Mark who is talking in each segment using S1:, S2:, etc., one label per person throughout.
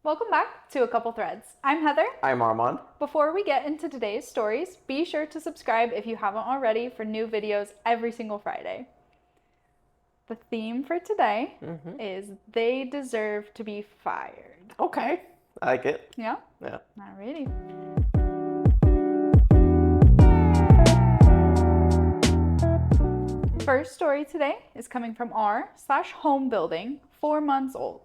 S1: Welcome back to A Couple Threads. I'm Heather.
S2: I'm Armand.
S1: Before we get into today's stories, be sure to subscribe if you haven't already for new videos every single Friday. The theme for today is they deserve to be fired.
S2: Okay, I like it.
S1: Yeah?
S2: Yeah.
S1: Alrighty. First story today is coming from r/home building, 4 months old,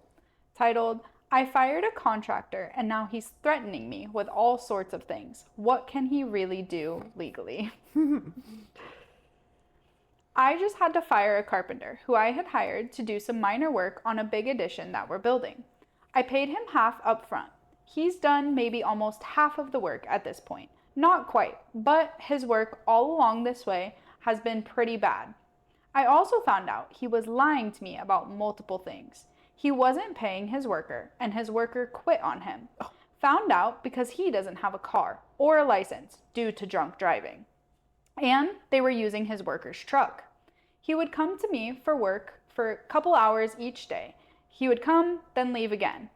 S1: titled, I fired a contractor and now he's threatening me with all sorts of things. What can he really do legally? I just had to fire a carpenter who I had hired to do some minor work on a big addition that we're building. I paid him half up front. He's done maybe almost half of the work at this point. Not quite, but his work all along this way has been pretty bad. I also found out he was lying to me about multiple things. He wasn't paying his worker, and his worker quit on him. Found out because he doesn't have a car or a license due to drunk driving. And they were using his worker's truck. He would come to me for work for a couple hours each day. He would come, then leave again.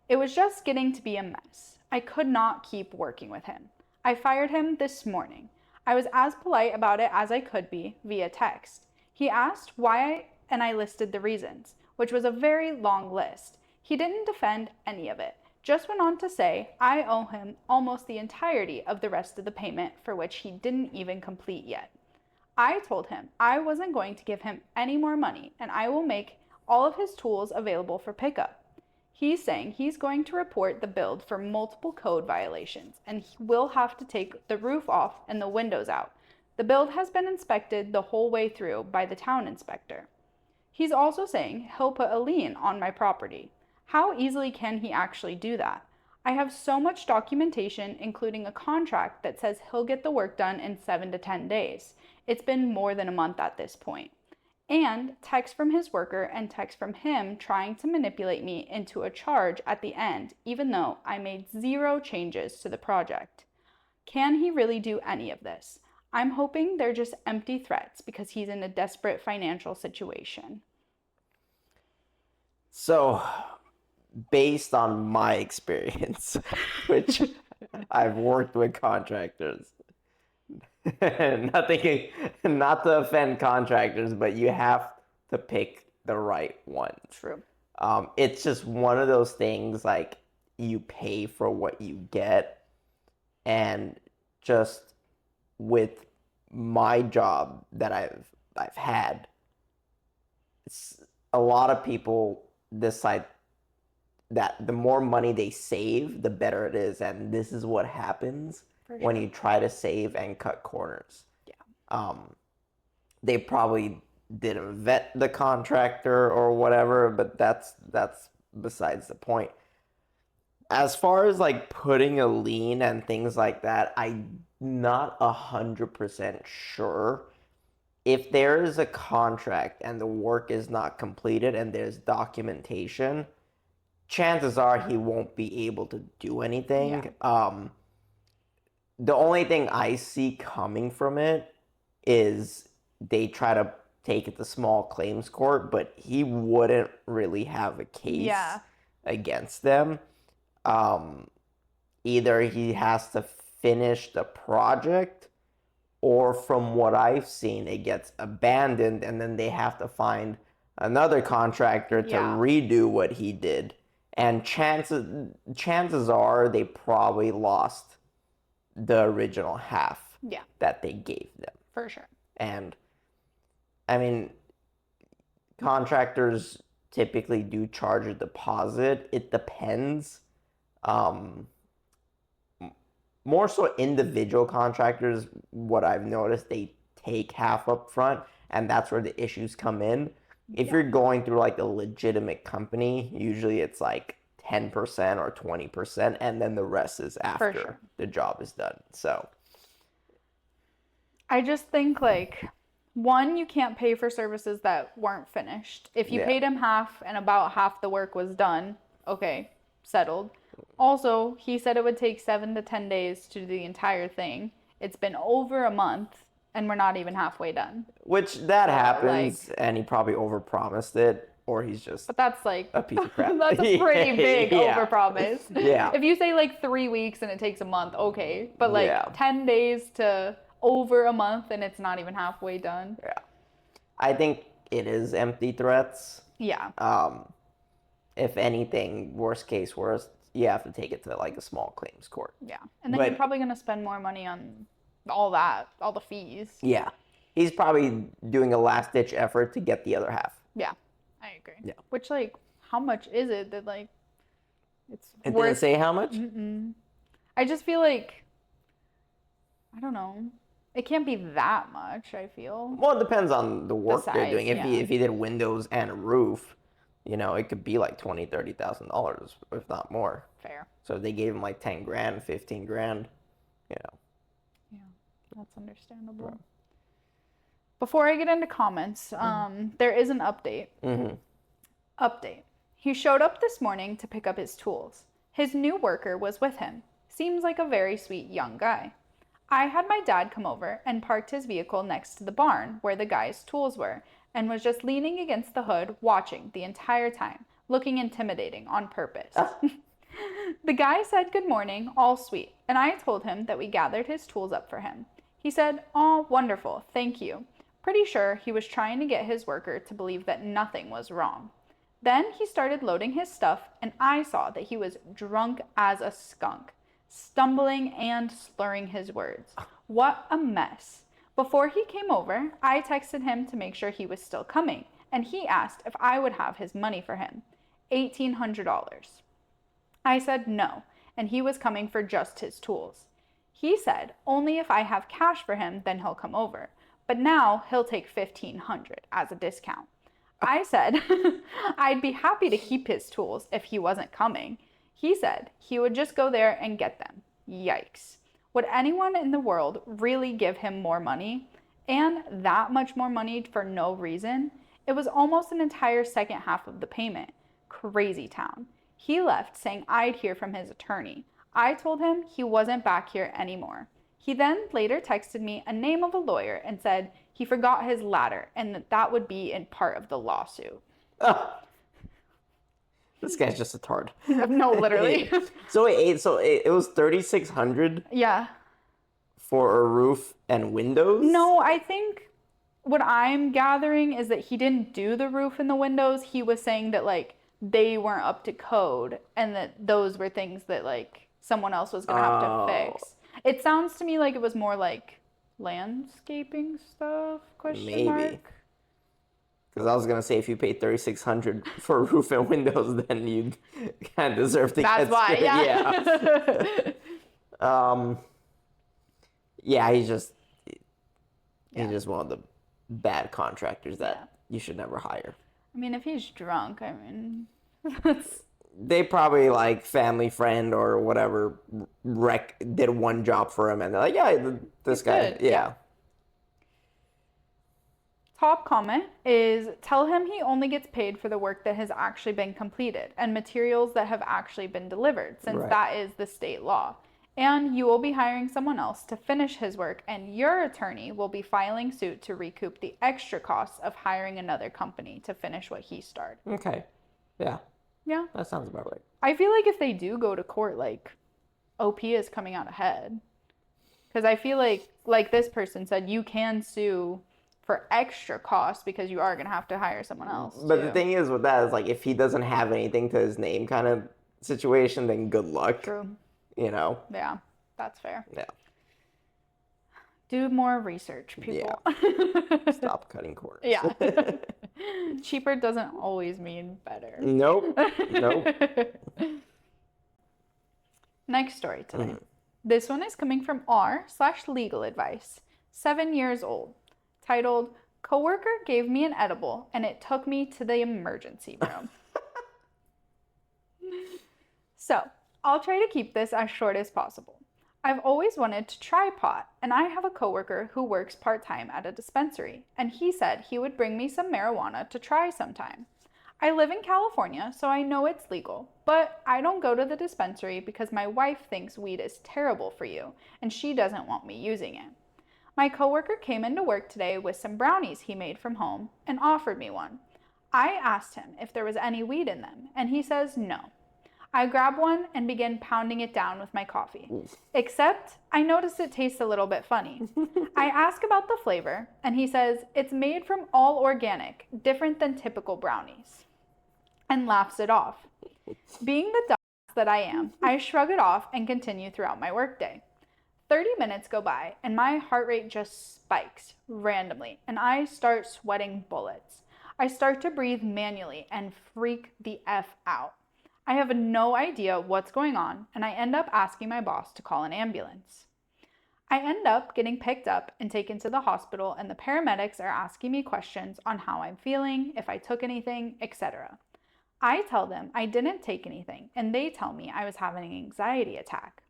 S1: It was just getting to be a mess. I could not keep working with him. I fired him this morning. I was as polite about it as I could be via text. He asked why, and I listed the reasons, which was a very long list. He didn't defend any of it, just went on to say I owe him almost the entirety of the rest of the payment for which he didn't even complete yet. I told him I wasn't going to give him any more money and I will make all of his tools available for pickup. He's saying he's going to report the build for multiple code violations and he will have to take the roof off and the windows out. The build has been inspected the whole way through by the town inspector. He's also saying he'll put a lien on my property. How easily can he actually do that? I have so much documentation, including a contract that says he'll get the work done in 7 to 10 days. It's been more than a month at this point. And text from his worker and text from him trying to manipulate me into a charge at the end, even though I made 0 changes to the project. Can he really do any of this? I'm hoping they're just empty threats because he's in a desperate financial situation.
S2: So, based on my experience, which I've worked with contractors, not to offend contractors, but you have to pick the right one.
S1: True.
S2: It's just one of those things like you pay for what you get, and just with my job that I've had, a lot of people decide that the more money they save, the better it is, and this is what happens when you try to save and cut corners.
S1: Yeah.
S2: They probably didn't vet the contractor or whatever, but that's besides the point. As far as like putting a lien and things like that, I'm not 100% sure. If there is a contract and the work is not completed and there's documentation, chances are he won't be able to do anything. Yeah. The only thing I see coming from it is they try to take it to small claims court, but he wouldn't really have a case against them. Either he has to finish the project, or from what I've seen, it gets abandoned and then they have to find another contractor to redo what he did. And chances are they probably lost the original half that they gave them.
S1: For sure.
S2: And I mean, contractors typically do charge a deposit. It depends. More so individual contractors, what I've noticed, they take half up front, and that's where the issues come in. If you're going through like a legitimate company, usually it's like 10% or 20%, and then the rest is after the job is done. So
S1: I just think like, one, you can't pay for services that weren't finished. If you paid him half and about half the work was done, okay, settled. Also, he said it would take 7 to 10 days to do the entire thing. It's been over a month and we're not even halfway done.
S2: Which that happens, and he probably overpromised it. or he's just
S1: But that's like
S2: a piece of crap.
S1: that's a pretty big
S2: Yeah.
S1: overpromise.
S2: Yeah.
S1: If you say like 3 weeks and it takes a month, okay. But like
S2: Yeah.
S1: 10 days to over a month and it's not even halfway done.
S2: Yeah. I think it is empty threats.
S1: Yeah.
S2: If anything, worst case worst, you have to take it to like a small claims court.
S1: Yeah. And then you're probably going to spend more money on all the fees.
S2: Yeah. He's probably doing a last ditch effort to get the other half.
S1: Yeah. I agree.
S2: Yeah.
S1: Which like how much is it that like it's
S2: It
S1: worth
S2: didn't say how much?
S1: Mm-mm. I just feel like I don't know. It can't be that much, I feel.
S2: Well, it depends on the work they're
S1: size,
S2: doing.
S1: yeah.
S2: If he did windows and a roof, it could be like $20,000-$30,000, if not more.
S1: Fair.
S2: So if they gave him like 10 grand, 15 grand,
S1: Yeah, that's understandable. Right. Before I get into comments, there is an update.
S2: Mm-hmm.
S1: Update. He showed up this morning to pick up his tools. His new worker was with him. Seems like a very sweet young guy. I had my dad come over and parked his vehicle next to the barn where the guy's tools were and was just leaning against the hood watching the entire time, looking intimidating on purpose. The guy said good morning, all sweet, and I told him that we gathered his tools up for him. He said, "Oh, wonderful, thank you." Pretty sure he was trying to get his worker to believe that nothing was wrong. Then he started loading his stuff, and I saw that he was drunk as a skunk, stumbling and slurring his words. What a mess. Before he came over, I texted him to make sure he was still coming, and he asked if I would have his money for him, $1,800. I said no, and he was coming for just his tools. He said only if I have cash for him, then he'll come over, but now he'll take $1,500 as a discount. I said I'd be happy to keep his tools if he wasn't coming. He said he would just go there and get them. Yikes. Would anyone in the world really give him more money? And that much more money for no reason? It was almost an entire second half of the payment. Crazy town. He left saying I'd hear from his attorney. I told him he wasn't back here anymore. He then later texted me a name of a lawyer and said he forgot his ladder and that would be in part of the lawsuit.
S2: Oh. This guy's just a tard.
S1: No, literally.
S2: So it was $3,600.
S1: Yeah.
S2: For a roof and windows?
S1: No, I think what I'm gathering is that he didn't do the roof and the windows. He was saying that like they weren't up to code and that those were things that like someone else was gonna have to fix. It sounds to me like it was more like landscaping stuff?
S2: Maybe. Because I was gonna say if you paid $3,600 for a roof and windows, then you'd kind of deserve to
S1: That's
S2: get
S1: why,
S2: yeah. Yeah, he's just one of the bad contractors that you should never hire.
S1: I mean, if he's drunk, I mean, that's...
S2: They probably like family friend or whatever did one job for him, and they're like, yeah, this guy,
S1: good.
S2: yeah.
S1: Top comment is tell him he only gets paid for the work that has actually been completed and materials that have actually been delivered, since that is the state law. And you will be hiring someone else to finish his work, and your attorney will be filing suit to recoup the extra costs of hiring another company to finish what he started.
S2: Okay. Yeah.
S1: Yeah.
S2: That sounds about right.
S1: I feel like if they do go to court, like, OP is coming out ahead. Because I feel like this person said, you can sue for extra costs because you are going to have to hire someone else.
S2: But the thing is with that is, like, if he doesn't have anything to his name kind of situation, then good luck.
S1: True. Yeah, that's fair.
S2: Yeah.
S1: Do more research, people.
S2: Yeah. Stop cutting corners.
S1: Yeah. Cheaper doesn't always mean better.
S2: Nope.
S1: Next story today. This one is coming from r/legal advice, 7 years old, titled, "Coworker gave me an edible and it took me to the emergency room." So, I'll try to keep this as short as possible. I've always wanted to try pot, and I have a coworker who works part-time at a dispensary, and he said he would bring me some marijuana to try sometime. I live in California, so I know it's legal, but I don't go to the dispensary because my wife thinks weed is terrible for you, and she doesn't want me using it. My coworker came into work today with some brownies he made from home and offered me one. I asked him if there was any weed in them, and he says no. I grab one and begin pounding it down with my coffee. Except I notice it tastes a little bit funny. I ask about the flavor, and he says it's made from all organic, different than typical brownies, and laughs it off. Being the dumbass that I am, I shrug it off and continue throughout my workday. 30 minutes go by, and my heart rate just spikes randomly, and I start sweating bullets. I start to breathe manually and freak the F out. I have no idea what's going on, and I end up asking my boss to call an ambulance. I end up getting picked up and taken to the hospital, and the paramedics are asking me questions on how I'm feeling, if I took anything, etc. I tell them I didn't take anything, and they tell me I was having an anxiety attack.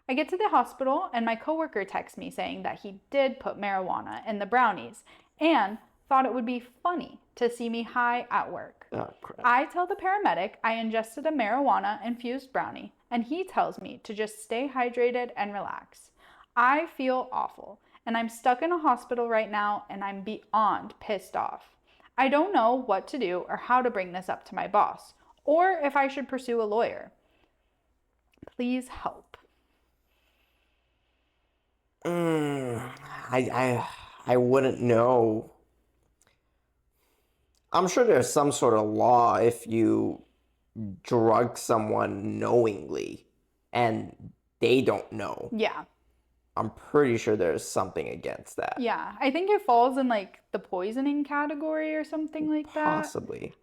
S1: I get to the hospital, and my coworker texts me saying that he did put marijuana in the brownies and thought it would be funny to see me high at work.
S2: Oh, crap.
S1: I tell the paramedic I ingested a marijuana-infused brownie, and he tells me to just stay hydrated and relax. I feel awful, and I'm stuck in a hospital right now, and I'm beyond pissed off. I don't know what to do or how to bring this up to my boss, or if I should pursue a lawyer. Please help.
S2: I wouldn't know. I'm sure there's some sort of law if you drug someone knowingly and they don't know.
S1: Yeah.
S2: I'm pretty sure there's something against that.
S1: Yeah. I think it falls in like the poisoning category or something like that.
S2: Possibly.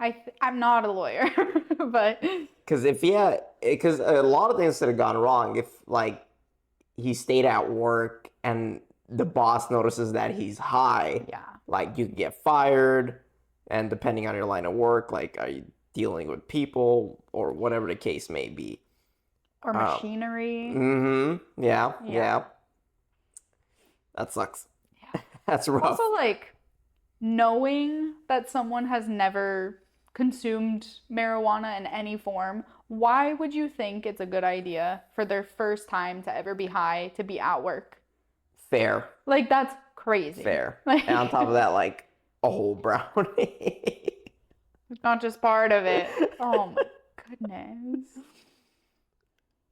S1: I'm not a lawyer, but
S2: because a lot of things could have gone wrong if like he stayed at work and the boss notices that he's high.
S1: Yeah.
S2: Like you could get fired, and depending on your line of work, like are you dealing with people or whatever the case may be.
S1: Or machinery.
S2: Mm-hmm. Yeah. That sucks.
S1: Yeah.
S2: That's rough.
S1: Also, like, knowing that someone has never consumed marijuana in any form, why would you think it's a good idea for their first time to ever be high to be at work?
S2: Fair.
S1: Like, that's crazy.
S2: Fair.
S1: Like,
S2: and on top of that, like, a whole brownie.
S1: not just part of it. Oh, my goodness.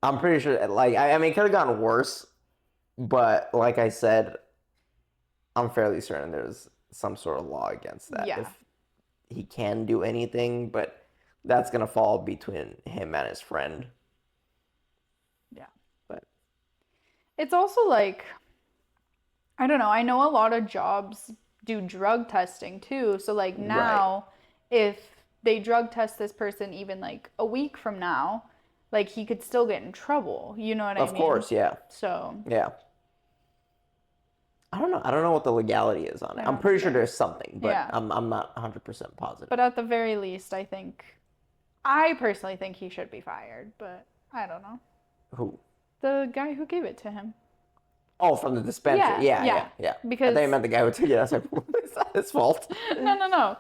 S2: I'm pretty sure, like, I mean, it could have gone worse, but like I said, I'm fairly certain there's some sort of law against that.
S1: Yeah.
S2: If he can do anything, but that's going to fall between him and his friend.
S1: Yeah.
S2: But
S1: it's also like, I don't know, I know a lot of jobs do drug testing too. So like now, if they drug test this person even like a week from now, like he could still get in trouble. You know what I mean?
S2: Of course, yeah.
S1: So
S2: yeah. I don't know what the legality is on it. I'm pretty sure there's something, but
S1: yeah.
S2: I'm not 100% positive.
S1: But at the very least, I personally think he should be fired, but I don't know.
S2: Who?
S1: The guy who gave it to him.
S2: Oh, from the dispensary. Yeah.
S1: Because
S2: I thought you meant the guy who took it. I was like, it's not his fault.
S1: No.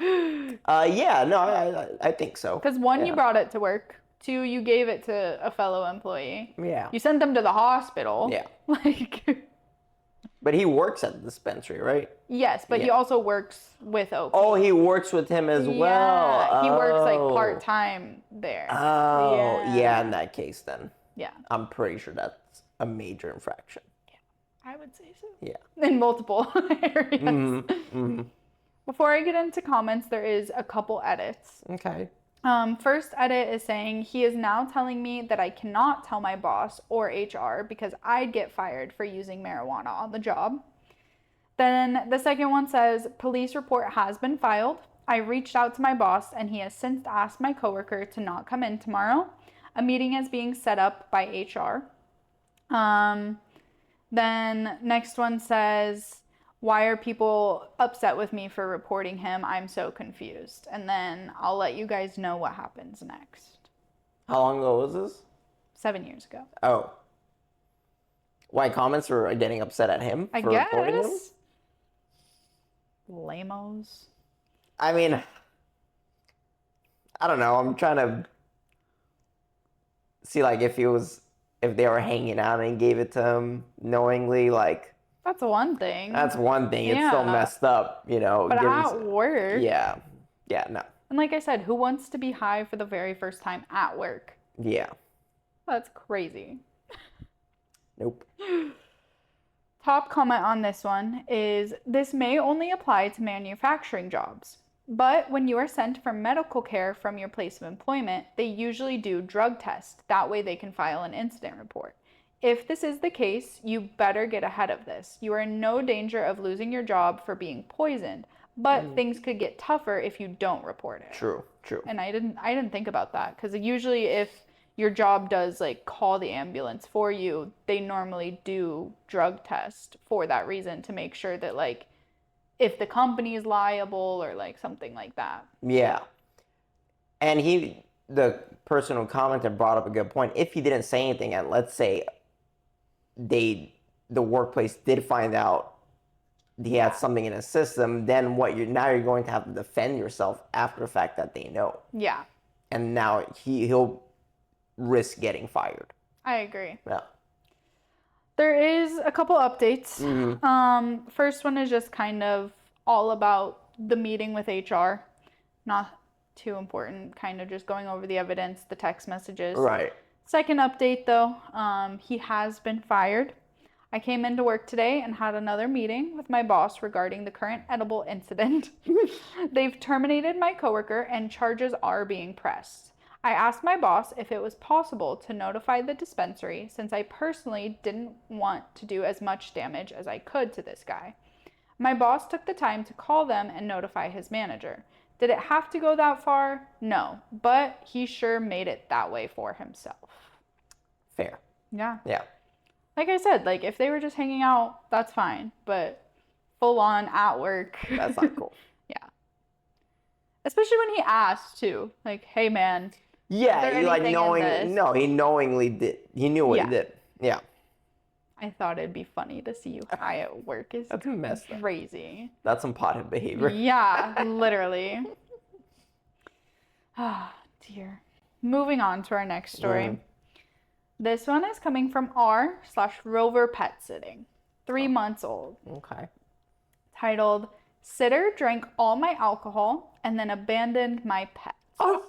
S2: I think so.
S1: Because one, you brought it to work. Two, you gave it to a fellow employee.
S2: Yeah.
S1: You sent them to the hospital.
S2: Yeah.
S1: Like.
S2: But he works at the dispensary, right?
S1: Yes, but he also works with OP.
S2: Oh, he works with him as well.
S1: Yeah, he works like part-time there.
S2: Oh, yeah, in that case then.
S1: Yeah.
S2: I'm pretty sure that's a major infraction.
S1: Yeah, I would say so.
S2: Yeah.
S1: In multiple areas.
S2: Mm-hmm.
S1: Before I get into comments, there is a couple edits.
S2: Okay.
S1: First edit is saying he is now telling me that I cannot tell my boss or HR because I'd get fired for using marijuana on the job. Then the second one says police report has been filed. I reached out to my boss and he has since asked my coworker to not come in tomorrow. A meeting is being set up by HR. Then next one says, why are people upset with me for reporting him? I'm so confused. And then I'll let you guys know what happens next.
S2: How long ago was this?
S1: 7 years ago.
S2: Oh. Why comments were getting upset at him for reporting him?
S1: Lamos.
S2: I mean, I don't know. I'm trying to see like if they were hanging out and gave it to him knowingly, like.
S1: That's one thing.
S2: That's one thing. It's still messed up, you know.
S1: But at work.
S2: Yeah, no.
S1: And like I said, who wants to be high for the very first time at work?
S2: Yeah.
S1: That's crazy.
S2: Nope.
S1: Top comment on this one is this may only apply to manufacturing jobs, but when you are sent for medical care from your place of employment, they usually do drug tests. That way they can file an incident report. If this is the case, you better get ahead of this. You are in no danger of losing your job for being poisoned, but things could get tougher if you don't report it.
S2: True.
S1: And I didn't think about that because usually if your job does like call the ambulance for you, they normally do drug test for that reason to make sure that like if the company is liable or like something like that.
S2: Yeah. And the person who commented brought up a good point. If he didn't say anything, and let's say the workplace did find out he had something in his system, then you're going to have to defend yourself after the fact that they know.
S1: Yeah.
S2: And now he'll risk getting fired.
S1: I agree.
S2: Yeah.
S1: There is a couple updates. First one is just kind of all about the meeting with HR. Not too important, kind of just going over the evidence, the text messages.
S2: Right.
S1: Second update though, he has been fired. I came into work today and had another meeting with my boss regarding the current edible incident. They've terminated my coworker and charges are being pressed. I asked my boss if it was possible to notify the dispensary since I personally didn't want to do as much damage as I could to this guy. My boss took the time to call them and notify his manager. Did it have to go that far? No, but he sure made it that way for himself.
S2: Fair.
S1: Yeah.
S2: Yeah.
S1: Like I said, like if they were just hanging out, that's fine, but full on at work.
S2: That's not cool.
S1: Yeah. Especially when he asked too, like, hey man.
S2: Yeah, he knowingly did. He knew what he did. Yeah.
S1: I thought it'd be funny to see you high at work.
S2: That's messed up.
S1: Crazy.
S2: That's some pothead behavior.
S1: Yeah, literally. Ah, dear. Moving on to our next story. This one is coming from r/Rover Pet Sitting, 3 months old.
S2: Okay.
S1: Titled, Sitter Drank All My Alcohol and Then Abandoned My Pet.
S2: Oh.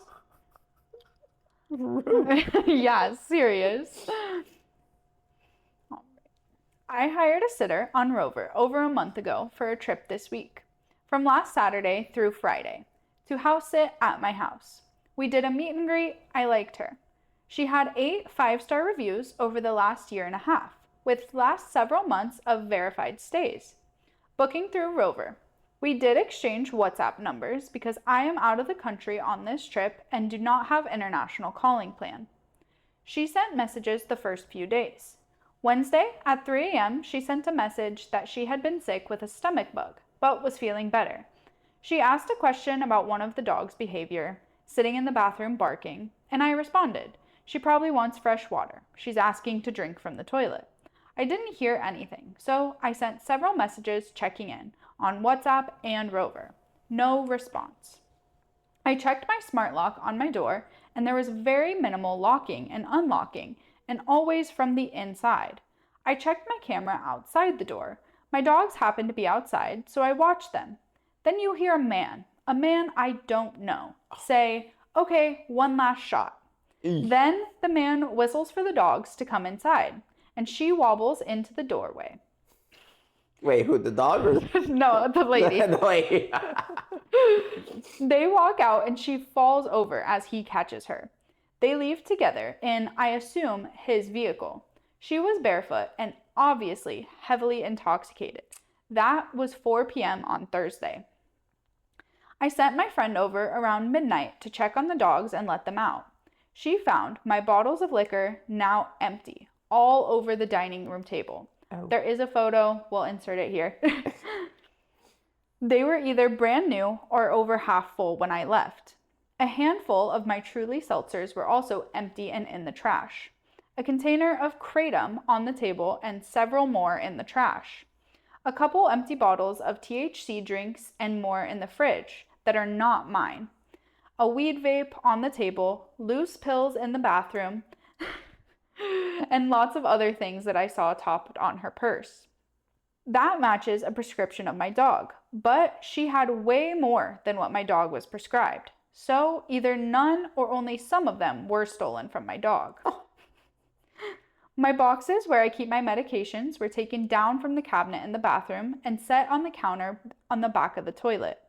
S1: Yeah, serious. I hired a sitter on Rover over a month ago for a trip this week, from last Saturday through Friday, to house sit at my house. We did a meet and greet. I liked her. She had 8 5-star reviews over the last year and a half, with last several months of verified stays. Booking through Rover. We did exchange WhatsApp numbers because I am out of the country on this trip and do not have international calling plan. She sent messages the first few days. Wednesday at 3 a.m., she sent a message that she had been sick with a stomach bug, but was feeling better. She asked a question about one of the dog's behavior, sitting in the bathroom barking, and I responded. She probably wants fresh water. She's asking to drink from the toilet. I didn't hear anything, so I sent several messages checking in on WhatsApp and Rover. No response. I checked my smart lock on my door, and there was very minimal locking and unlocking, and always from the inside. I checked my camera outside the door. My dogs happened to be outside, so I watched them. Then you hear a man I don't know, say, "Okay, one last shot." Then the man whistles for the dogs to come inside, and she wobbles into the doorway.
S2: Wait, who, the dog or?
S1: No, the lady.
S2: The lady.
S1: They walk out and she falls over as he catches her. They leave together in, I assume, his vehicle. She was barefoot and obviously heavily intoxicated. That was 4 p.m. on Thursday. I sent my friend over around midnight to check on the dogs and let them out. She found my bottles of liquor now empty, all over the dining room table. Oh. There is a photo. We'll insert it here. They were either brand new or over half full when I left. A handful of my Truly seltzers were also empty and in the trash. A container of Kratom on the table and several more in the trash. A couple empty bottles of THC drinks and more in the fridge that are not mine. A weed vape on the table, loose pills in the bathroom, and lots of other things that I saw topped on her purse. That matches a prescription of my dog, but she had way more than what my dog was prescribed. So either none or only some of them were stolen from my dog. My boxes where I keep my medications were taken down from the cabinet in the bathroom and set on the counter on the back of the toilet.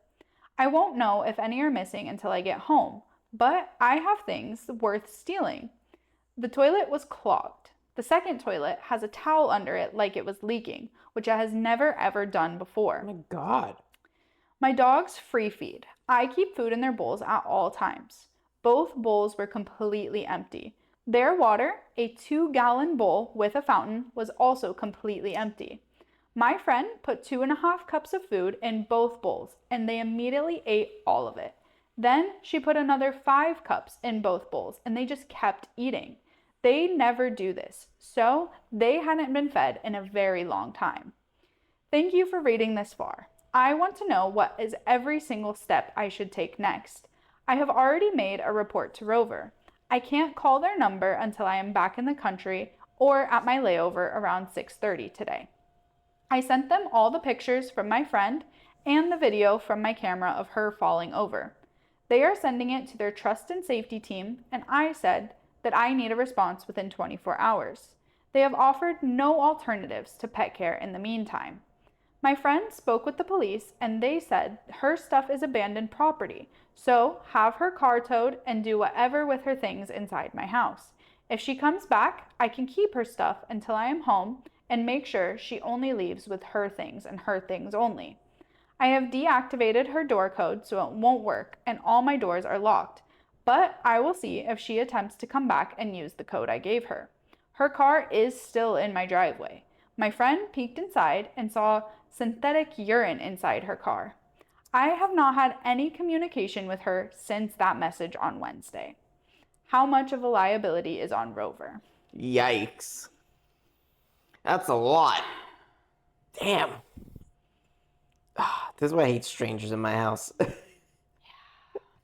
S1: I won't know if any are missing until I get home, but I have things worth stealing. The toilet was clogged. The second toilet has a towel under it like it was leaking, which it has never ever done before.
S2: Oh my God.
S1: My dogs free feed. I keep food in their bowls at all times. Both bowls were completely empty. Their water, a 2-gallon bowl with a fountain, was also completely empty. My friend put 2.5 cups of food in both bowls, and they immediately ate all of it. Then she put another 5 cups in both bowls, and they just kept eating. They never do this, so they hadn't been fed in a very long time. Thank you for reading this far. I want to know what is every single step I should take next. I have already made a report to Rover. I can't call their number until I am back in the country or at my layover around 6:30 today. I sent them all the pictures from my friend and the video from my camera of her falling over. They are sending it to their trust and safety team, and I said that I need a response within 24 hours. They have offered no alternatives to pet care in the meantime. My friend spoke with the police and they said her stuff is abandoned property, so have her car towed and do whatever with her things inside my house. If she comes back, I can keep her stuff until I am home and make sure she only leaves with her things and her things only. I have deactivated her door code so it won't work and all my doors are locked, but I will see if she attempts to come back and use the code I gave her. Her car is still in my driveway. My friend peeked inside and saw synthetic urine inside her car. I have not had any communication with her since that message on Wednesday. How much of a liability is on Rover?
S2: Yikes. That's a lot. Damn. This is why I hate strangers in my house.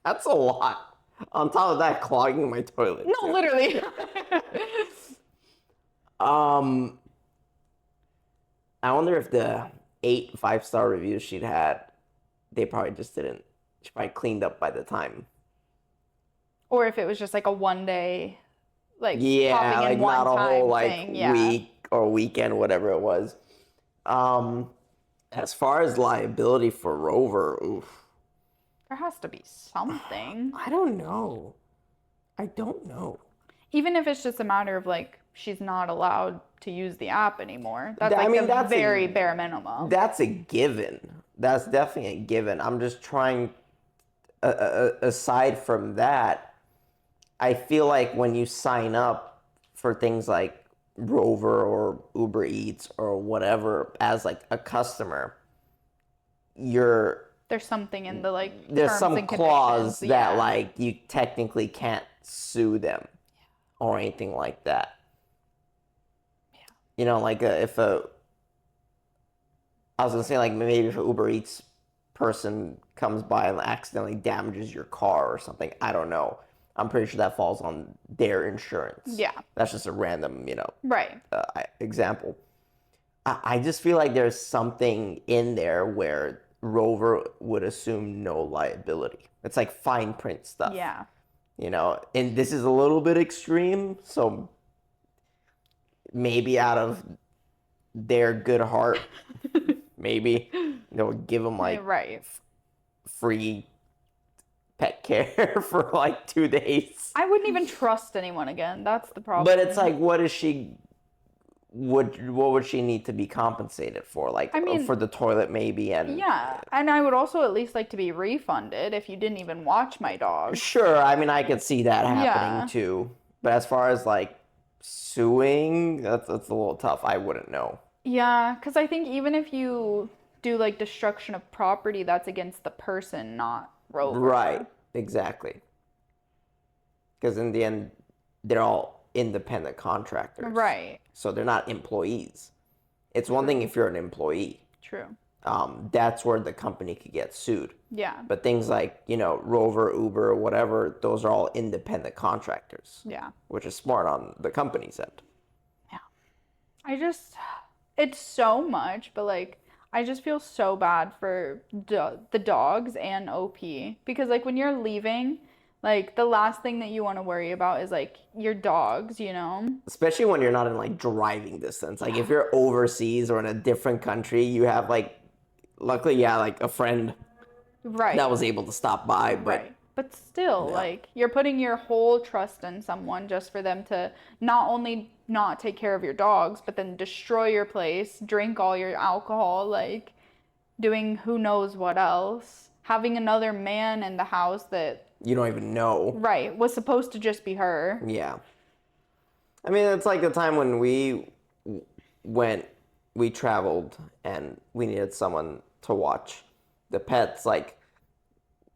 S2: That's a lot. On top of that, clogging my toilet.
S1: No, literally.
S2: I wonder if the 8 5-star reviews she'd had, they probably just didn't. She probably cleaned up by the time.
S1: Or if it was just like a one day, like
S2: Yeah,
S1: popping
S2: like
S1: in one
S2: not a
S1: time
S2: whole like
S1: thing. Yeah.
S2: week or weekend, whatever it was. As far as liability for Rover, oof.
S1: There has to be something.
S2: I don't know.
S1: Even if it's just a matter of like she's not allowed to use the app anymore. That's
S2: I
S1: like
S2: mean,
S1: the very bare minimum.
S2: That's a given. That's definitely a given. I'm just trying, aside from that, I feel like when you sign up for things like Rover or Uber Eats or whatever as like a customer,
S1: there's something in the like
S2: there's
S1: terms
S2: some
S1: and
S2: clause
S1: conditions.
S2: that like you technically can't sue them or anything like that.
S1: Yeah.
S2: You know, like I was gonna say like maybe if an Uber Eats person comes by and accidentally damages your car or something, I don't know. I'm pretty sure that falls on their insurance.
S1: Yeah.
S2: That's just a random,
S1: Right.
S2: example. I just feel like there's something in there where Rover would assume no liability. It's like fine print stuff.
S1: Yeah.
S2: And this is a little bit extreme, so maybe out of their good heart, maybe they'll give them like
S1: right.
S2: free pet care for like 2 days.
S1: I wouldn't even trust anyone again. That's the problem.
S2: But it's like, what would she need to be compensated for? Like,
S1: I mean,
S2: for the toilet maybe, and
S1: yeah. And I would also at least like to be refunded if you didn't even watch my dog.
S2: Sure, I mean, I could see that happening too. But as far as like suing, that's a little tough. I wouldn't know.
S1: Yeah, because I think even if you do like destruction of property, that's against the person, not Rover.
S2: Right, exactly. Because in the end, they're all independent contractors.
S1: Right.
S2: So they're not employees. It's one thing if you're an employee.
S1: True.
S2: That's where the company could get sued.
S1: Yeah. But
S2: things like, Rover, Uber, whatever, those are all independent contractors.
S1: Yeah.
S2: Which is smart on the company's end.
S1: Yeah. It's so much, but like, I just feel so bad for the dogs and OP because like when you're leaving, like the last thing that you want to worry about is like your dogs, you know?
S2: Especially when you're not in like driving distance. Like if you're overseas or in a different country, you have like, luckily, yeah, like a friend
S1: Right.
S2: that was able to stop by, but
S1: Right. But still,
S2: yeah.
S1: like, you're putting your whole trust in someone just for them to not only not take care of your dogs, but then destroy your place, drink all your alcohol, like, doing who knows what else. Having another man in the house that,
S2: You don't even know.
S1: right, was supposed to just be her.
S2: Yeah. I mean, it's like the time when went, we traveled and we needed someone to watch the pets. Like,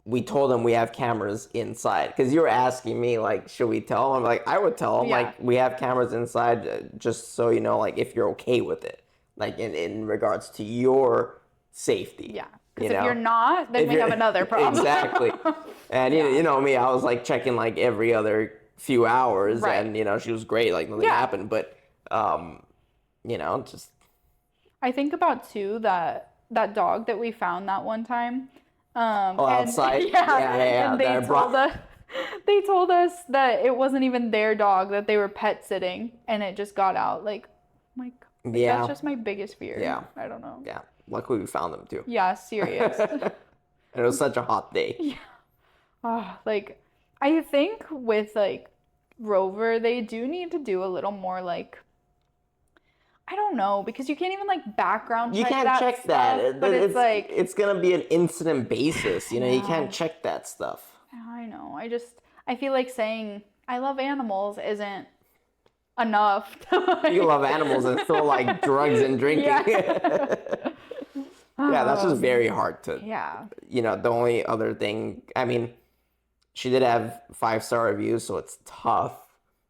S2: we told them we have cameras inside because you were asking me like, should we tell them? Like, I would tell them
S1: Yeah.
S2: like we have cameras inside, just so you know, like if you're okay with it, like in regards to your safety.
S1: Yeah.
S2: you
S1: Because if
S2: know?
S1: you're not, then
S2: If
S1: we have
S2: you're-
S1: another problem.
S2: Exactly. And
S1: Yeah.
S2: you know me, I was like checking like every other few hours,
S1: Right.
S2: and you know she was great, like nothing
S1: Yeah.
S2: happened, but you know, just
S1: I think about too that dog that we found that one time.
S2: Oh,
S1: And
S2: outside?
S1: yeah,
S2: Yeah.
S1: and
S2: that I brought-
S1: they told us that it wasn't even their dog, that they were pet sitting, and it just got out. Like
S2: Yeah.
S1: that's just my biggest fear.
S2: Yeah.
S1: I don't know.
S2: Yeah. Luckily, we found them too.
S1: Yeah, serious.
S2: And it was such a hot day.
S1: Oh, like I think with like Rover, they do need to do a little more like I don't know because you can't even like background
S2: You
S1: check
S2: can't
S1: that
S2: check
S1: stuff,
S2: that.
S1: but it's like
S2: it's gonna be an incident basis. You know, you
S1: know.
S2: can't check that stuff.
S1: I know. I feel like saying I love animals isn't enough to like,
S2: You love animals and still like drugs and drinking.
S1: Yeah.
S2: Yeah, that's just very hard to.
S1: Yeah.
S2: You know, the only other thing, I mean, she did have 5-star reviews, so it's tough.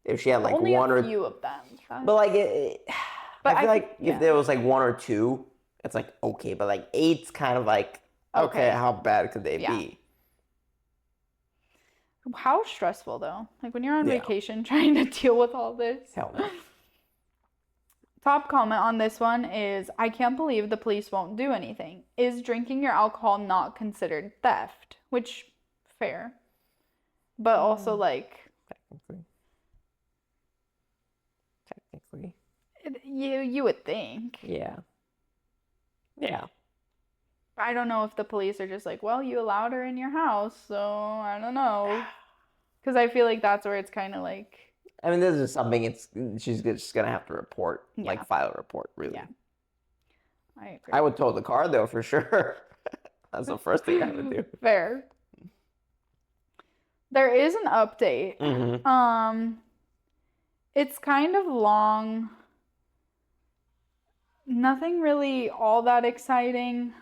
S2: If she had like
S1: Only
S2: one
S1: a
S2: or,
S1: few of them.
S2: but like,
S1: But
S2: I feel like
S1: yeah.
S2: if there was like 1 or 2, it's like okay, but like 8's kind of like okay,
S1: Okay.
S2: how bad could they
S1: Yeah.
S2: be?
S1: How stressful though. Like when you're on
S2: Yeah.
S1: vacation trying to deal with all this.
S2: Hell no.
S1: Top comment on this one is I can't believe the police won't do anything. Is drinking your alcohol not considered theft? Which fair. But also like
S2: Technically,
S1: you would think.
S2: yeah. Yeah.
S1: I don't know if the police are just like, well, you allowed her in your house, so I don't know. Because I feel like that's where it's kind of like,
S2: I mean, this is something she's just gonna have to report,
S1: Yeah.
S2: like file a report, really.
S1: Yeah. I agree.
S2: I would tow the car though for sure. That's the first thing I would do.
S1: Fair. There is an update.
S2: Mm-hmm.
S1: It's kind of long. Nothing really all that exciting.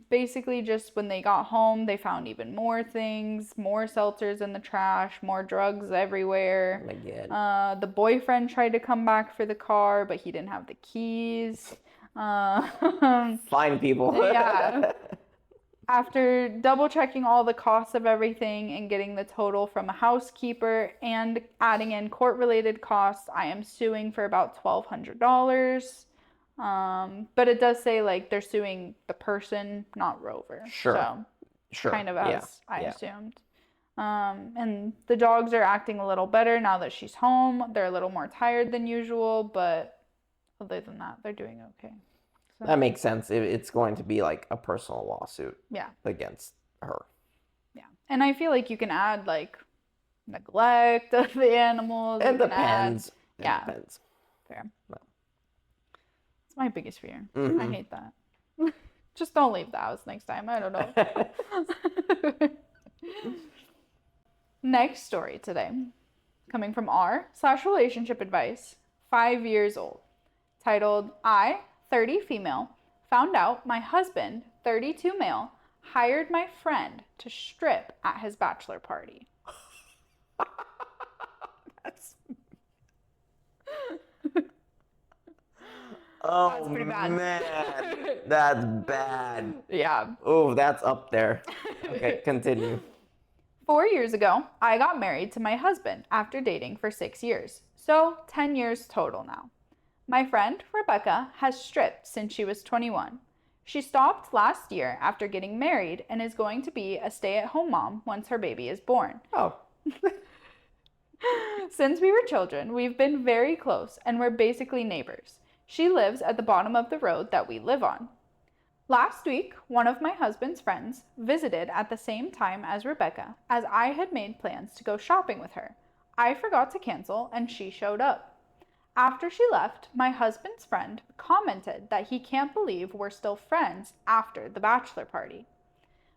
S1: Basically just when they got home, they found even more things, more seltzers in the trash, more drugs everywhere.
S2: Oh my God.
S1: The boyfriend tried to come back for the car, but he didn't have the keys.
S2: Fine people.
S1: Yeah. After double checking all the costs of everything and getting the total from a housekeeper and adding in court related costs, I am suing for about $1,200. But it does say like they're suing the person, not Rover.
S2: Sure.
S1: So
S2: Sure.
S1: kind of as
S2: Yeah.
S1: I
S2: Yeah.
S1: assumed. And the dogs are acting a little better now that she's home. They're a little more tired than usual, but other than that, they're doing okay. So,
S2: That makes sense. It's going to be like a personal lawsuit
S1: yeah.
S2: against her.
S1: Yeah. And I feel like you can add like neglect of the animals.
S2: It
S1: You can add-
S2: depends. It
S1: yeah.
S2: depends.
S1: Fair.
S2: No.
S1: It's my biggest fear. I
S2: Mhm.
S1: hate that. Just don't leave the house next time. I don't know. Next story today, coming from r/relationship advice, 5 years old, titled I, 30 female, found out my husband, 32 male, hired my friend to strip at his bachelor party.
S2: That's... Oh,
S1: That's pretty bad.
S2: man. That's bad.
S1: Yeah.
S2: Oh, that's up there. Okay, continue.
S1: 4 years ago, I got married to my husband after dating for 6 years. So 10 years total now. My friend, Rebecca, has stripped since she was 21. She stopped last year after getting married and is going to be a stay-at-home mom once her baby is born.
S2: Oh.
S1: Since we were children, we've been very close and we're basically neighbors. She lives at the bottom of the road that we live on. Last week, one of my husband's friends visited at the same time as Rebecca, as I had made plans to go shopping with her. I forgot to cancel and she showed up. After she left, my husband's friend commented that he can't believe we're still friends after the bachelor party.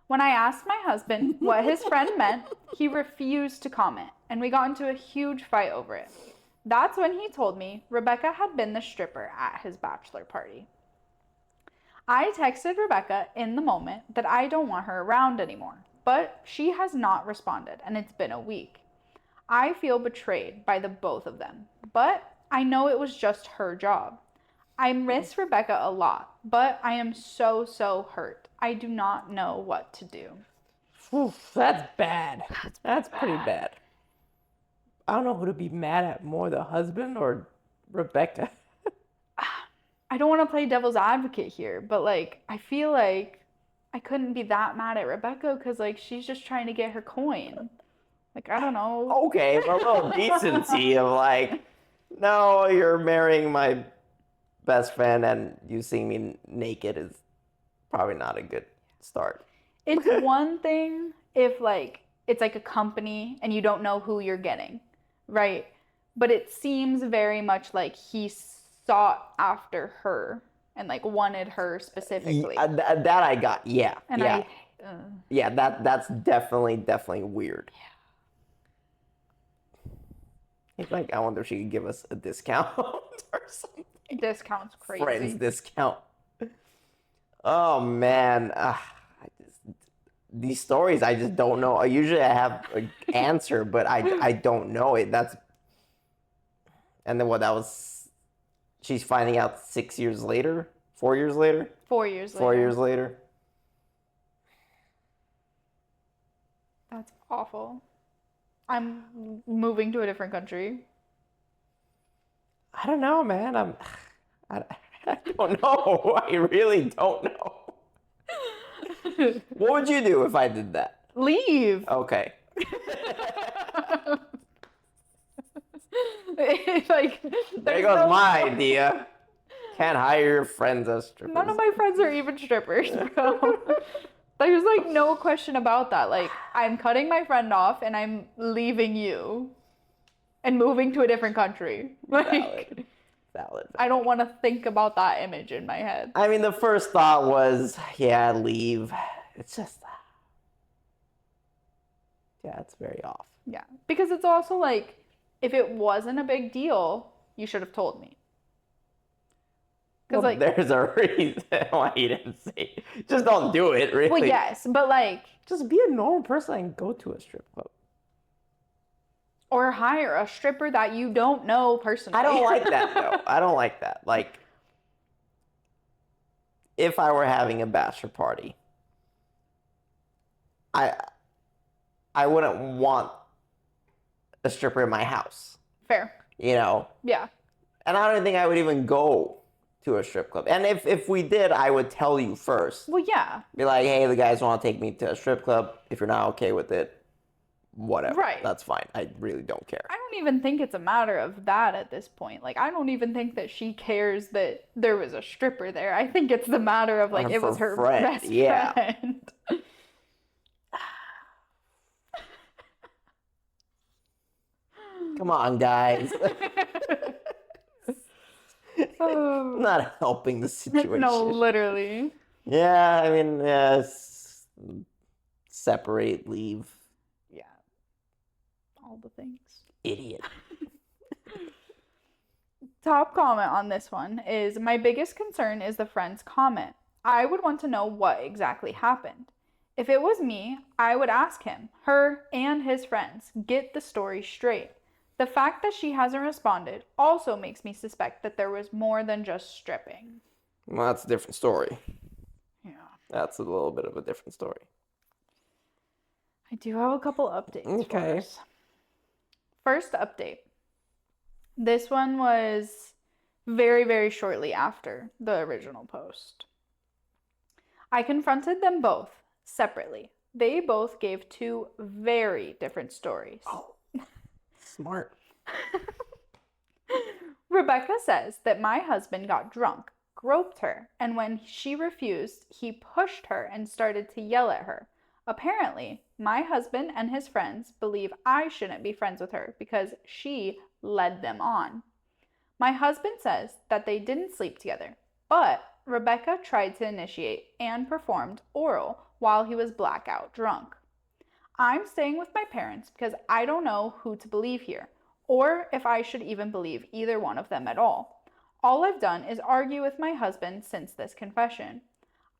S1: When I asked my husband what his friend meant, he refused to comment, and we got into a huge fight over it. That's when he told me Rebecca had been the stripper at his bachelor party. I texted Rebecca in the moment that I don't want her around anymore, but she has not responded, and it's been a week. I feel betrayed by the both of them, but I know it was just her job. I miss Rebecca a lot, but I am so hurt. I do not know what to do.
S3: Oof, that's bad. That's pretty bad. I don't know who to be mad at more, the husband or Rebecca.
S1: I don't want to play devil's advocate here, but like, I feel like I couldn't be that mad at Rebecca because like she's just trying to get her coin. Like, I don't know.
S2: Okay, but a little decency of like, no, you're marrying my best friend and you seeing me naked is probably not a good start.
S1: It's one thing if like it's like a company and you don't know who you're getting, right? But it seems very much like he sought after her and like wanted her specifically.
S2: That I got, yeah.
S1: And
S2: yeah. Yeah, that's definitely weird.
S1: Yeah.
S2: It's like, I wonder if she could give us a discount or something.
S1: Discount's crazy.
S2: Friends discount. Oh man, these stories I just don't know. Usually I have an answer, but I don't know it. And then what? That was. She's finding out 6 years later, 4 years later.
S1: 4 years later.
S2: 4 years later.
S1: That's awful. I'm moving to a different country.
S3: I don't know, man.
S2: I don't know. I really don't know. What would you do if I did that?
S1: Leave.
S2: Okay.
S1: Like,
S2: There goes my idea. Can't hire your friends as strippers.
S1: None of my friends are even strippers, bro. There's like no question about that. Like, I'm cutting my friend off and I'm leaving you and moving to a different country. Like,
S2: Valid.
S1: I don't want to think about that image in my head.
S2: I mean, the first thought was, yeah, leave. It's just, yeah, it's very off.
S1: Yeah. Because it's also like, if it wasn't a big deal, you should have told me.
S2: Well,
S1: Like,
S2: there's a reason why you didn't say. Just don't do it, really.
S1: well, yes, but like,
S3: Just be a normal person and go to a strip club.
S1: or hire a stripper that you don't know personally.
S2: I don't like that, though. I don't like that. Like, if I were having a bachelor party, I wouldn't want a stripper in my house.
S1: Fair.
S2: You know?
S1: Yeah.
S2: And I don't think I would even go to a strip club. And if we did, I would tell you first.
S1: Well, yeah.
S2: Be like, hey, the guys want to take me to a strip club. If you're not okay with it, whatever.
S1: Right.
S2: That's fine. I really don't care.
S1: I don't even think it's a matter of that at this point. Like, I don't even think that she cares that there was a stripper there. I think it's the matter of, like, it was her best friend.
S2: Come on, guys.
S1: Oh.
S2: Not helping the situation.
S1: No, literally.
S2: Yeah, I mean, yes. Separate, leave.
S1: Yeah. All the things.
S2: Idiot.
S1: Top comment on this one is, my biggest concern is the friend's comment. I would want to know what exactly happened. If it was me, I would ask him, her, and his friends, get the story straight. The fact that she hasn't responded also makes me suspect that there was more than just stripping.
S2: Well, that's a different story.
S1: Yeah.
S2: That's a little bit of a different story.
S1: I do have a couple updates.
S3: Okay.
S1: For us. First update. This one was very, very shortly after the original post. I confronted them both separately. They both gave two very different stories.
S3: Oh, smart.
S1: Rebecca says that my husband got drunk, groped her, and when she refused, he pushed her and started to yell at her. Apparently, my husband and his friends believe I shouldn't be friends with her because she led them on. My husband says that they didn't sleep together, but Rebecca tried to initiate and performed oral while he was blackout drunk. I'm staying with my parents because I don't know who to believe here, or if I should even believe either one of them at all. All I've done is argue with my husband since this confession.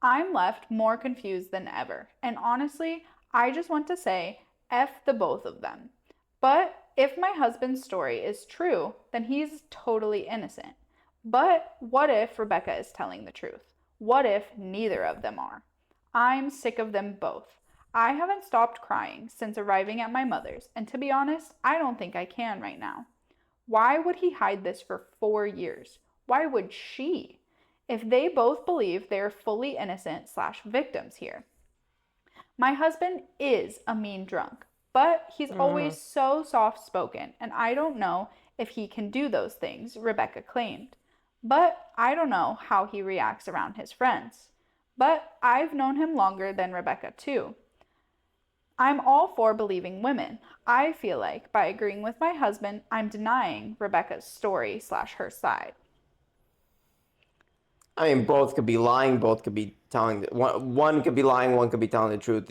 S1: I'm left more confused than ever, and honestly, I just want to say F the both of them. But if my husband's story is true, then he's totally innocent. But what if Rebecca is telling the truth? What if neither of them are? I'm sick of them both. I haven't stopped crying since arriving at my mother's, and to be honest, I don't think I can right now. Why would he hide this for 4 years? Why would she? If they both believe they are fully innocent / victims here. My husband is a mean drunk, but he's always so soft-spoken, and I don't know if he can do those things, Rebecca claimed. But I don't know how he reacts around his friends. But I've known him longer than Rebecca too. I'm all for believing women. I feel like by agreeing with my husband, I'm denying Rebecca's story / her side.
S2: I mean, both could be lying, both could be telling one could be lying, one could be telling the truth.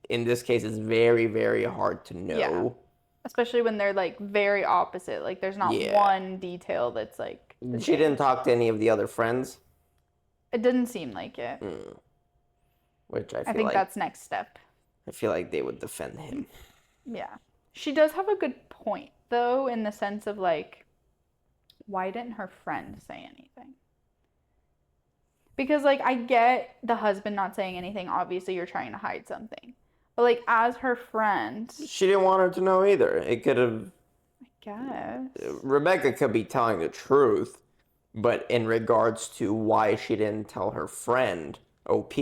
S2: In this case, it's very, very hard to know.
S1: Yeah. Especially when they're like very opposite. Like there's not one detail that's like the
S2: She
S1: same.
S2: didn't talk to any of the other friends,
S1: It didn't seem like it.
S2: which
S1: I think that's next step.
S2: I feel like they would defend him.
S1: Yeah. She does have a good point, though, in the sense of, like, why didn't her friend say anything? Because, like, I get the husband not saying anything. Obviously, you're trying to hide something. But, like, as her friend...
S2: She didn't want her to know either. It could have...
S1: I guess.
S2: Rebecca could be telling the truth, but in regards to why she didn't tell her friend, OP,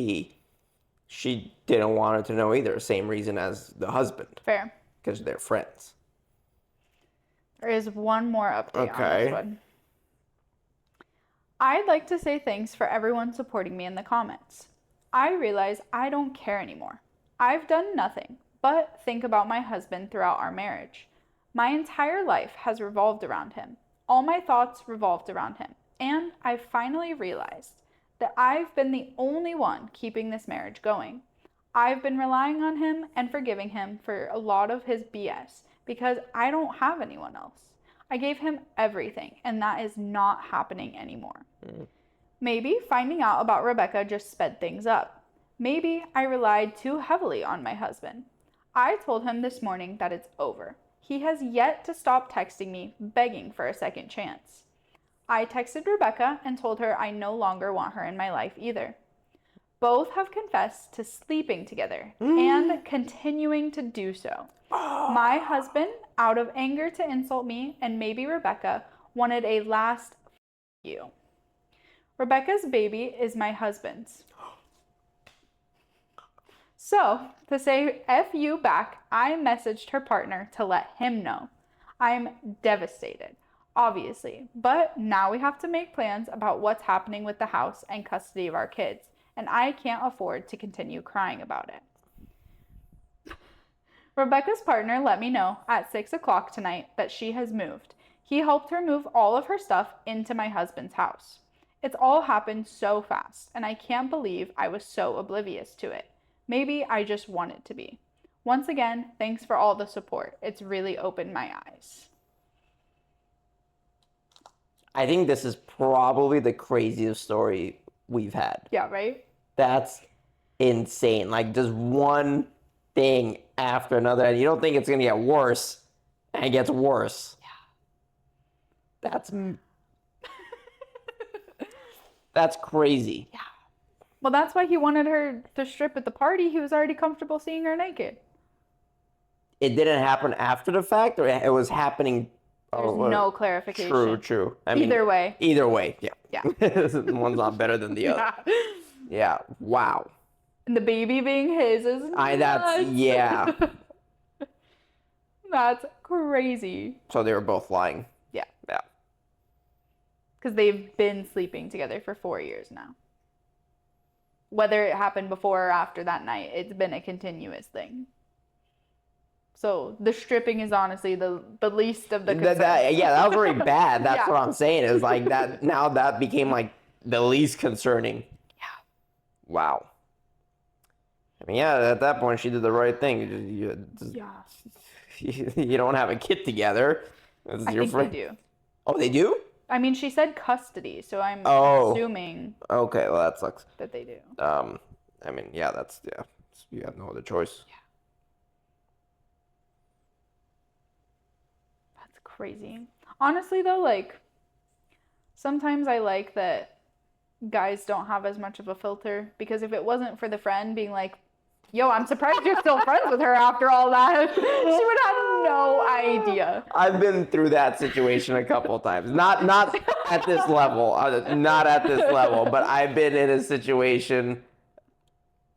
S2: she didn't want her to know either. Same reason as the husband.
S1: Fair.
S2: Because they're friends.
S1: There is one more update on this one. I'd like to say thanks for everyone supporting me in the comments. I realize I don't care anymore. I've done nothing but think about my husband throughout our marriage. My entire life has revolved around him. All my thoughts revolved around him. And I've finally realized that I've been the only one keeping this marriage going. I've been relying on him and forgiving him for a lot of his BS because I don't have anyone else. I gave him everything, and that is not happening anymore. Maybe finding out about Rebecca just sped things up. Maybe I relied too heavily on my husband. I told him this morning that it's over. He has yet to stop texting me, begging for a second chance. I texted Rebecca and told her I no longer want her in my life either. Both have confessed to sleeping together and continuing to do so. My husband, out of anger to insult me, and maybe Rebecca, wanted a last you. Rebecca's baby is my husband's. So, to say F you back, I messaged her partner to let him know. I'm devastated, obviously, but now we have to make plans about what's happening with the house and custody of our kids, and I can't afford to continue crying about it. Rebecca's partner let me know at 6 o'clock tonight that she has moved. He helped her move all of her stuff into my husband's house. It's all happened so fast, and I can't believe I was so oblivious to it. Maybe I just wanted to be. Once again, thanks for all the support. It's really opened my eyes.
S2: I think this is probably the craziest story we've had.
S1: Yeah, right?
S2: That's insane. Like, just one thing after another, and you don't think it's going to get worse, and it gets worse.
S1: Yeah.
S2: That's crazy.
S1: Yeah. Well, that's why he wanted her to strip at the party. He was already comfortable seeing her naked.
S2: It didn't happen after the fact, or it was happening...
S1: There's no clarification.
S2: True. I mean,
S1: Either way,
S2: yeah.
S1: Yeah.
S2: One's not better than the other. Yeah. Wow.
S1: And the baby being his is nuts.
S2: Yeah.
S1: That's crazy.
S2: So they were both lying.
S1: Yeah.
S2: Yeah.
S1: Because they've been sleeping together for 4 years now. Whether it happened before or after that night, it's been a continuous thing. So the stripping is honestly the least of the concerns.
S2: That was very bad. That's
S1: Yeah.
S2: what I'm saying. Is like that. Now that became like the least concerning.
S1: Yeah.
S2: Wow. I mean, yeah. At that point, she did the right thing. You don't have a kid together. It's
S1: I
S2: your
S1: think
S2: friend.
S1: they do.
S2: Oh, they do?
S1: I mean, she said custody, so I'm
S2: Oh.
S1: assuming
S2: Okay, well that sucks.
S1: that they do.
S2: I mean, yeah, you have no other choice.
S1: Yeah. That's crazy. Honestly, though, like, sometimes I like that guys don't have as much of a filter, because if it wasn't for the friend being like, yo, I'm surprised you're still friends with her after all that, she would have no idea.
S2: I've been through that situation a couple of times. Not at this level. Not at this level, but I've been in a situation.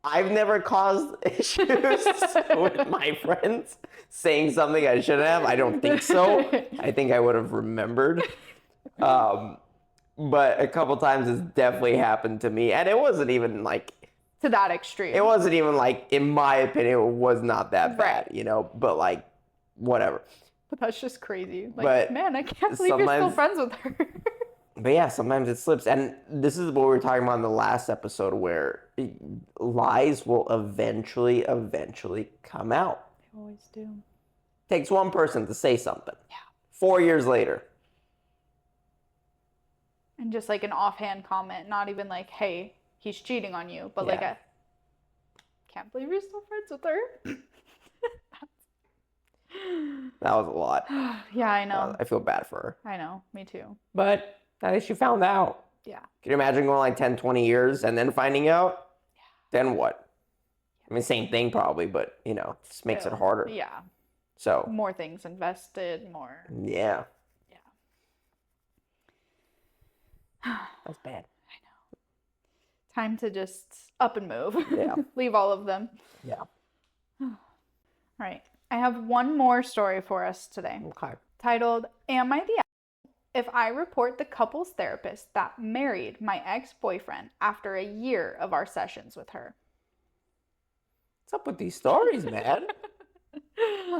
S2: I've never caused issues with my friends saying something I shouldn't have. I don't think so. I think I would have remembered. But a couple times it's definitely happened to me. And it wasn't even like...
S1: To that extreme.
S2: It wasn't even like, in my opinion, it was not that bad, you know? But like, whatever.
S1: But that's just crazy. Like,
S2: But
S1: man, I can't believe you're still friends with her.
S2: But yeah, sometimes it slips. And this is what we were talking about in the last episode, where lies will eventually come out.
S1: They always do.
S2: Takes one person to say something.
S1: Yeah.
S2: 4 years later.
S1: And just like an offhand comment, not even like, hey, he's cheating on you, but like a, can't believe you're still friends with her.
S2: That was a lot.
S1: Yeah, I know.
S2: I feel bad for her.
S1: I know, me too.
S3: But at least you found out.
S1: Yeah.
S2: Can you imagine going like 10, 20 years and then finding out? Yeah. Then what? I mean, same thing probably, but, you know, it just makes it harder.
S1: Yeah.
S2: So.
S1: More things invested, more.
S2: Yeah.
S1: Yeah.
S3: That's bad.
S1: I know. Time to just up and move.
S2: Yeah.
S1: Leave all of them.
S3: Yeah.
S1: All right. I have one more story for us today.
S3: Okay.
S1: Titled, Am I the Asshole If I Report the Couples Therapist That Married My Ex-Boyfriend After a Year of Our Sessions with Her?
S3: What's up with these stories, man?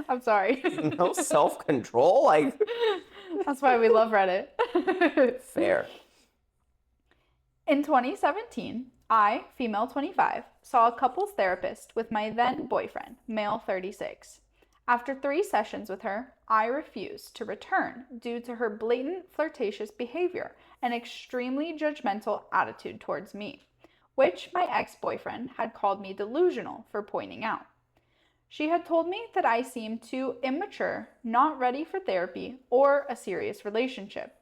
S1: I'm sorry.
S2: No self-control? Like,
S1: that's why we love Reddit.
S2: Fair.
S1: In 2017, I, female 25, saw a couples therapist with my then boyfriend, male 36. After 3 sessions with her, I refused to return due to her blatant flirtatious behavior and extremely judgmental attitude towards me, which my ex-boyfriend had called me delusional for pointing out. She had told me that I seemed too immature, not ready for therapy or a serious relationship.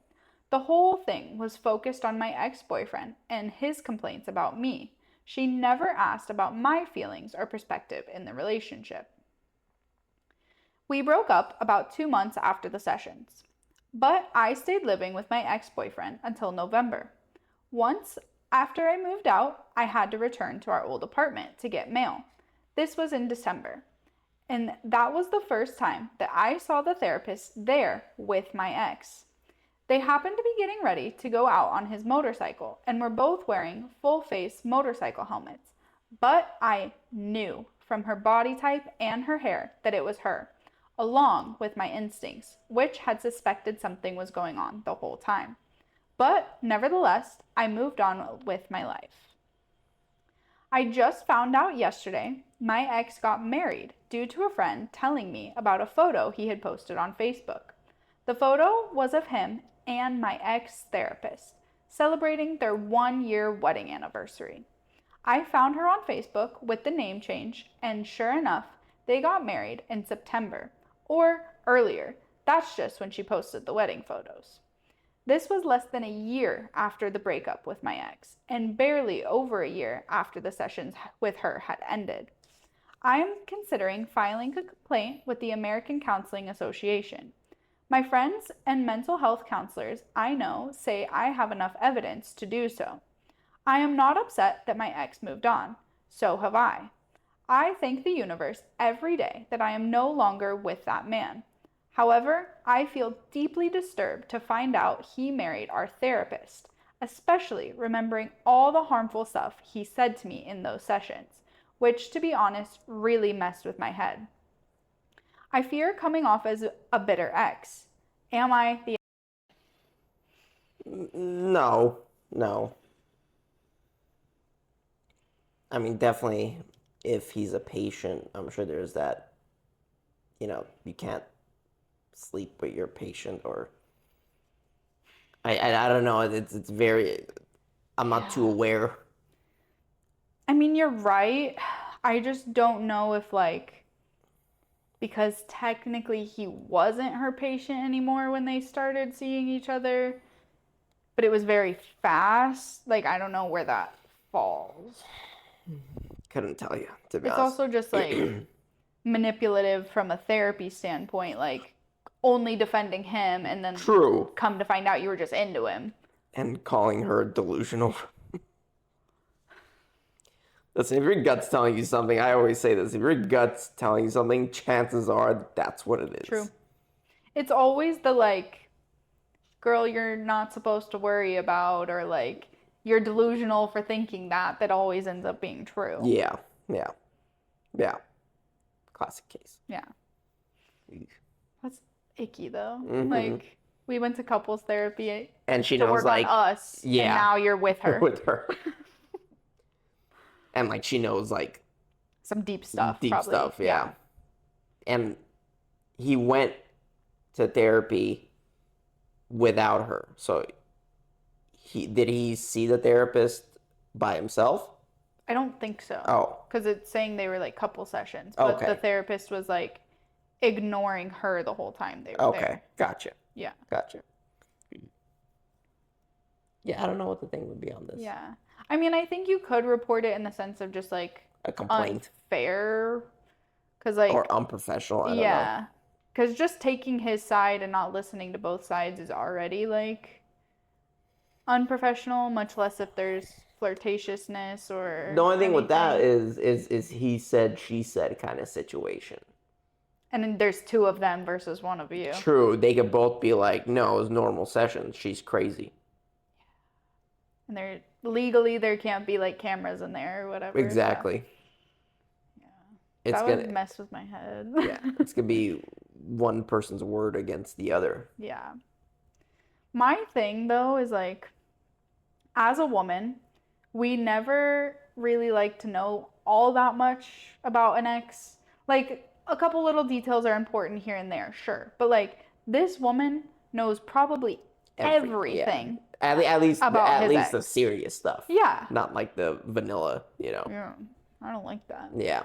S1: The whole thing was focused on my ex-boyfriend and his complaints about me. She never asked about my feelings or perspective in the relationship. We broke up about 2 months after the sessions, but I stayed living with my ex-boyfriend until November. Once after I moved out, I had to return to our old apartment to get mail. This was in December, and that was the first time that I saw the therapist there with my ex. They happened to be getting ready to go out on his motorcycle and were both wearing full-face motorcycle helmets, but I knew from her body type and her hair that it was her, along with my instincts, which had suspected something was going on the whole time. But nevertheless, I moved on with my life. I just found out yesterday my ex got married due to a friend telling me about a photo he had posted on Facebook. The photo was of him and my ex-therapist celebrating their 1-year wedding anniversary. I found her on Facebook with the name change, and sure enough, they got married in September, or earlier. That's just when she posted the wedding photos. This was less than a year after the breakup with my ex, and barely over a year after the sessions with her had ended. I am considering filing a complaint with the American Counseling Association. My friends and mental health counselors I know say I have enough evidence to do so. I am not upset that my ex moved on. So have I. I thank the universe every day that I am no longer with that man. However, I feel deeply disturbed to find out he married our therapist, especially remembering all the harmful stuff he said to me in those sessions, which, to be honest, really messed with my head. I fear coming off as a bitter ex. Am I the
S2: No, no. I mean, definitely, if he's a patient, I'm sure there's that, you can't sleep with your patient, or I don't know. It's very. I'm not too aware.
S1: I mean, you're right. I just don't know if, like, because technically he wasn't her patient anymore when they started seeing each other, but it was very fast. Like, I don't know where that falls.
S2: Couldn't tell you, to be
S1: It's
S2: honest.
S1: also just like manipulative from a therapy standpoint, like only defending him and then
S2: True.
S1: come to find out you were just into him.
S2: And calling her delusional. Listen, if your gut's telling you something, I always say this, if your gut's telling you something, chances are that's what it is.
S1: True. It's always the like, girl, you're not supposed to worry about, or like, you're delusional for thinking that always ends up being true.
S2: Yeah. Classic case.
S1: Yeah.
S2: Eesh.
S1: That's icky though.
S2: Mm-hmm.
S1: Like, we went to couples therapy
S2: And she
S1: to
S2: knows,
S1: work
S2: like,
S1: on us,
S2: yeah,
S1: and now you're with her.
S2: with her. And, like, she knows, like,
S1: Some deep stuff,
S2: deep
S1: probably.
S2: stuff, yeah. And he went to therapy without her. So did he see the therapist by himself?
S1: I don't think so.
S2: Oh.
S1: Because it's saying they were like couple sessions, but
S2: Okay.
S1: the therapist was like ignoring her the whole time they were there.
S2: Okay. Gotcha.
S1: Yeah.
S2: Gotcha. Yeah, I don't know what the thing would be on this.
S1: Yeah. I mean, I think you could report it in the sense of just like
S2: A complaint.
S1: unfair. Because like,
S2: Or unprofessional, I don't know.
S1: yeah. Because just taking his side and not listening to both sides is already like unprofessional, much less if there's flirtatiousness or
S2: The only thing with that
S1: anything.
S2: is he said, she said kind of situation.
S1: And then there's two of them versus one of you.
S2: True, they could both be like, no, it's normal sessions. She's crazy.
S1: And there can't be like cameras in there or whatever.
S2: Exactly.
S1: So,
S2: It's
S1: that
S2: gonna
S1: would mess with my head.
S2: yeah, it's gonna be one person's word against the other.
S1: Yeah. My thing though is like, as a woman, we never really like to know all that much about an ex. Like, a couple little details are important here and there, sure. But like, this woman knows probably everything.
S2: Yeah. At least
S1: about his
S2: the
S1: ex.
S2: serious stuff.
S1: Yeah.
S2: Not like the vanilla,
S1: Yeah. I don't like that.
S2: Yeah.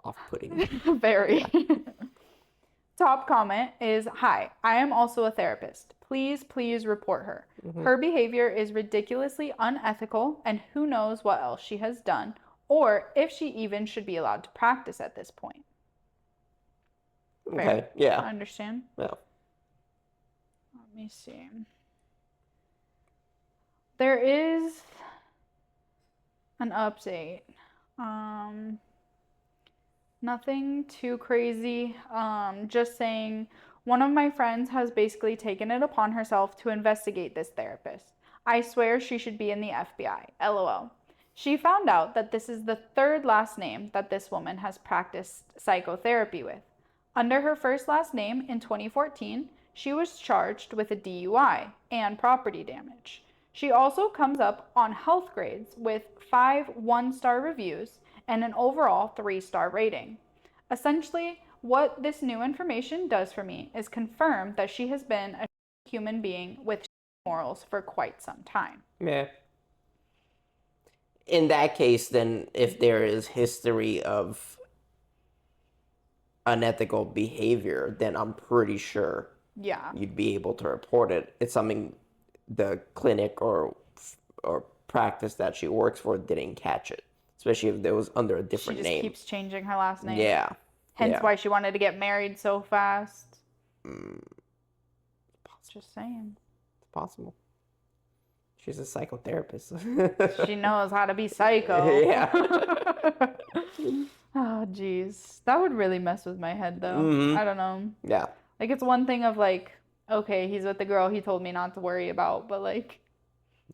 S2: Off-putting.
S1: Very. Top comment is, "Hi, I am also a therapist. Please report her. Her behavior is ridiculously unethical, and who knows what else she has done, or if she even should be allowed to practice at this point."
S2: Okay.
S1: Fair.
S2: Yeah.
S1: I understand.
S2: Yeah.
S1: Let me see. There is an update. Nothing too crazy. Just saying one of my friends has basically taken it upon herself to investigate this therapist. I swear she should be in the FBI. LOL. She found out that this is the third last name that this woman has practiced psychotherapy with. Under her first last name in 2014, she was charged with a DUI and property damage. She also comes up on health grades with 5 one-star reviews and an overall 3-star rating. Essentially, what this new information does for me is confirm that she has been a human being with morals for quite some time.
S2: Yeah. In that case, then, if there is history of unethical behavior, then I'm pretty sure you'd be able to report it. It's something the clinic or practice that she works for didn't catch it, especially if it was under a different
S1: She just
S2: name.
S1: keeps changing her last name.
S2: Yeah.
S1: Hence why she wanted to get married so fast. Just saying.
S2: It's possible.
S3: She's a psychotherapist.
S1: She knows how to be psycho.
S3: Yeah.
S1: Oh, jeez. That would really mess with my head, though.
S2: Mhm.
S1: I don't know.
S2: Yeah.
S1: Like, it's one thing of, like, okay, he's with the girl he told me not to worry about, but, like,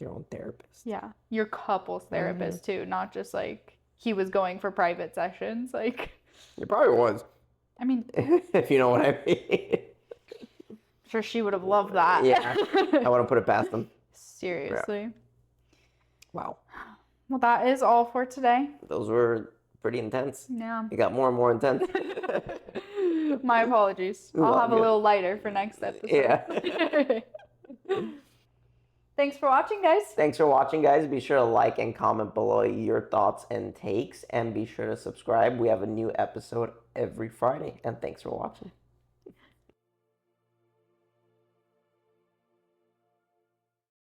S3: Your own therapist.
S1: yeah, your couple's therapist, too, not just, like, he was going for private sessions. Like,
S2: It probably was.
S1: I mean,
S2: If you know what I mean.
S1: sure she would have loved that.
S2: Yeah. I want to put it past them.
S1: Seriously.
S3: Wow.
S1: Well, that is all for today.
S2: Those were pretty intense.
S1: Yeah.
S2: It got more and more intense.
S1: My apologies.
S2: Ooh,
S1: I'll
S2: all
S1: have a
S2: good.
S1: little lighter for next episode.
S2: Yeah.
S1: Thanks for watching, guys.
S2: Thanks for watching, guys. Be sure to like and comment below your thoughts and takes. And be sure to subscribe. We have a new episode every Friday. And thanks for watching.